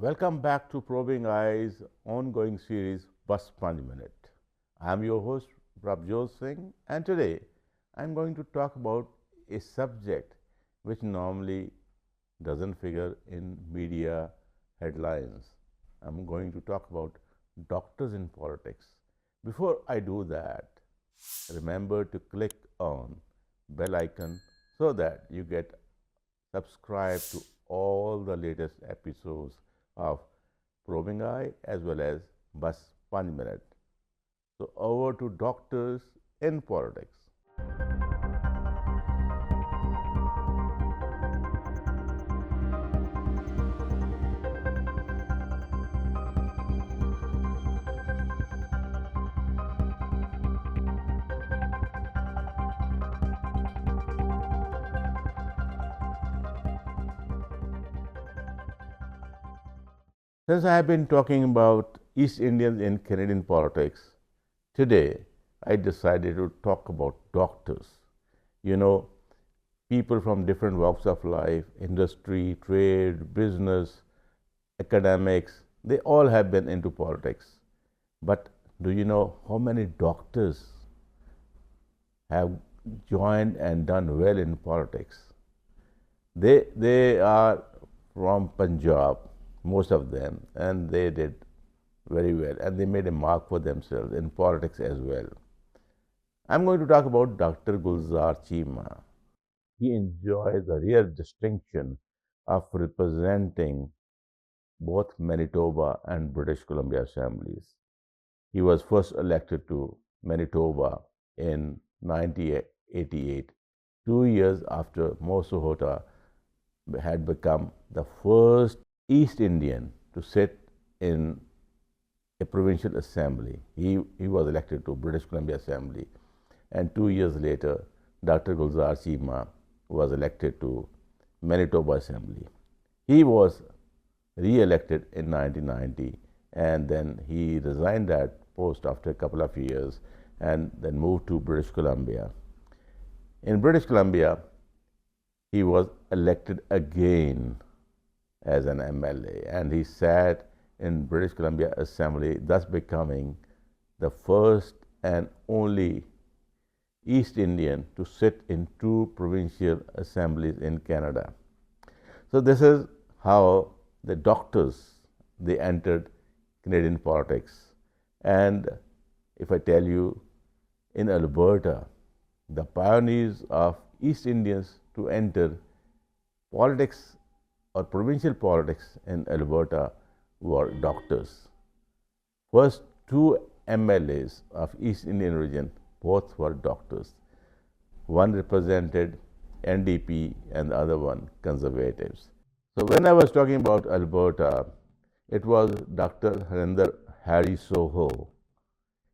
Welcome back to Probing Eyes ongoing series Bus 5 Minute. I am your host Prabhjot Singh, and today I am going to talk about a subject which normally doesn't figure in media headlines. I am going to talk about doctors in politics. Before I do that, remember to click on bell icon so that you get subscribed to all the latest episodes of Probing Eye as well as Bus 5 Minute. So over to doctors in politics. Since I have been talking about East Indians in Canadian politics, today I decided to talk about doctors. You know, people from different walks of life, industry, trade, business, academics, they all have been into politics. But do you know how many doctors have joined and done well in politics? They are from Punjab, most of them, and they did very well, and they made a mark for themselves in politics as well. I'm going to talk about Dr. Gulzar Singh. He enjoys the rare distinction of representing both Manitoba and British Columbia assemblies. He was first elected to Manitoba in 1988, 2 years after Sihota had become the first East Indian to sit in a provincial assembly. He was elected to British Columbia Assembly, and 2 years later, Dr. Gulzar Singh was elected to Manitoba Assembly. He was re-elected in 1990, and then he resigned that post after a couple of years and then moved to British Columbia. In British Columbia, he was elected again as an MLA, and he sat in British Columbia Assembly, thus becoming the first and only East Indian to sit in two provincial assemblies in Canada. So this is how the doctors they entered Canadian politics. And if I tell you, in Alberta, the pioneers of East Indians to enter politics or provincial politics in Alberta were doctors. First two MLAs of East Indian region, both were doctors. One represented NDP and the other one Conservatives. So when I was talking about Alberta, it was Dr. Harinder Harry Soho.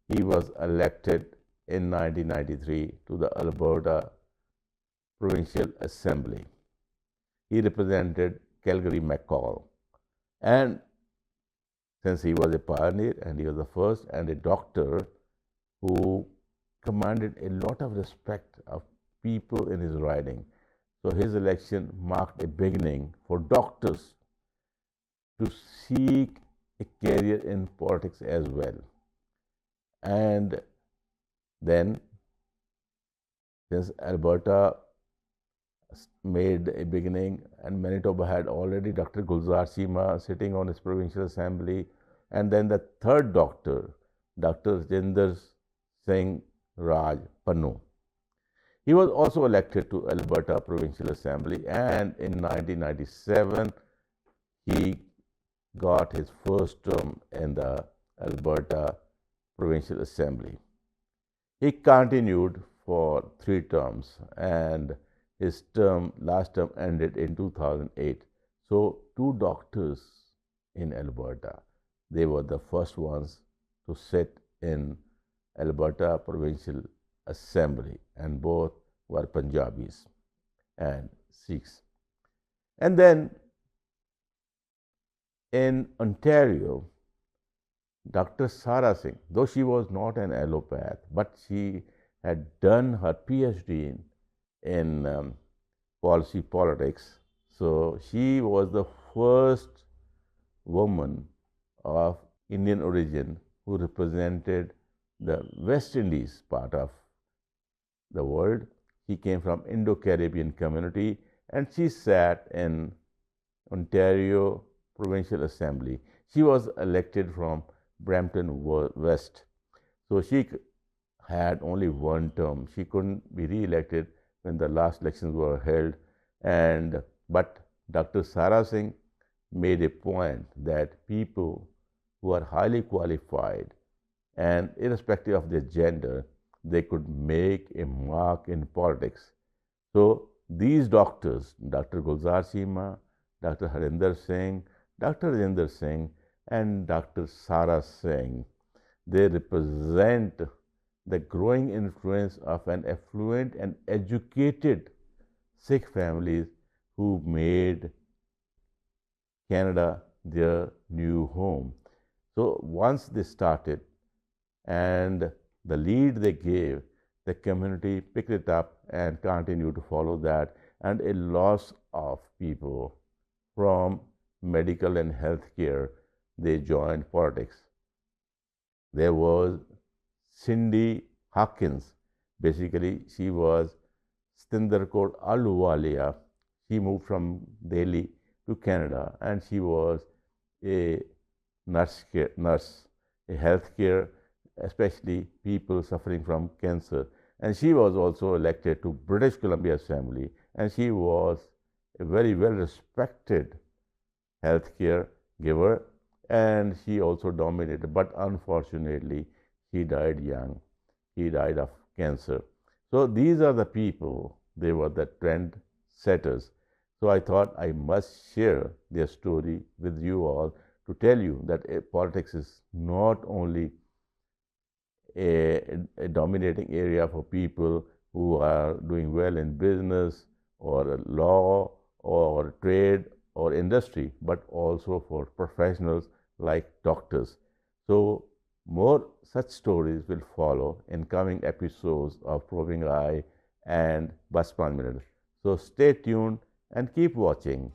He was elected in 1993 to the Alberta Provincial Assembly. He represented Calgary McCall, and since he was a pioneer and he was the first and a doctor who commanded a lot of respect of people in his riding, so his election marked a beginning for doctors to seek a career in politics as well. And then, since Alberta made a beginning, and Manitoba had already Dr. Gulzar Singh sitting on its provincial assembly, and then the third doctor, Dr. Jinder Singh Raj Pannu. He was also elected to Alberta Provincial Assembly, and in 1997 he got his first term in the Alberta Provincial Assembly. He continued for 3 terms, and his last term ended in 2008. So two doctors in Alberta, they were the first ones to sit in Alberta Provincial Assembly, and both were Punjabis and Sikhs. And then in Ontario, Dr. Sara Singh, though she was not an allopath, but she had done her PhD in policy politics. So she was the first woman of Indian origin who represented the West Indies part of the world. She came from Indo-Caribbean community and she sat in Ontario Provincial Assembly. She was elected from Brampton West. So she had only one term. She couldn't be re-elected when the last elections were held. And but Dr. Sara Singh made a point that people who are highly qualified and irrespective of their gender, they could make a mark in politics. So these doctors, Dr. Gulzar Singh, Dr. Harinder Singh, Dr. Rajendra Singh, and Dr. Sara Singh, they represent the growing influence of an affluent and educated Sikh families who made Canada their new home. So once they started and the lead they gave, the community picked it up and continued to follow that, and a loss of people from medical and healthcare, they joined politics. There was Cindy Hawkins. Basically, she was Stinderkot Aluwalia. She moved from Delhi to Canada and she was a nurse, a healthcare, especially people suffering from cancer. And she was also elected to British Columbia Assembly and she was a very well respected healthcare giver and she also dominated. But unfortunately, he died young. He died of cancer. So these are the people, they were the trend setters. So I thought I must share their story with you all to tell you that politics is not only a dominating area for people who are doing well in business or law or trade or industry, but also for professionals like doctors. So more such stories will follow in coming episodes of Probing Eye and Bus 5 Minutes. So stay tuned and keep watching.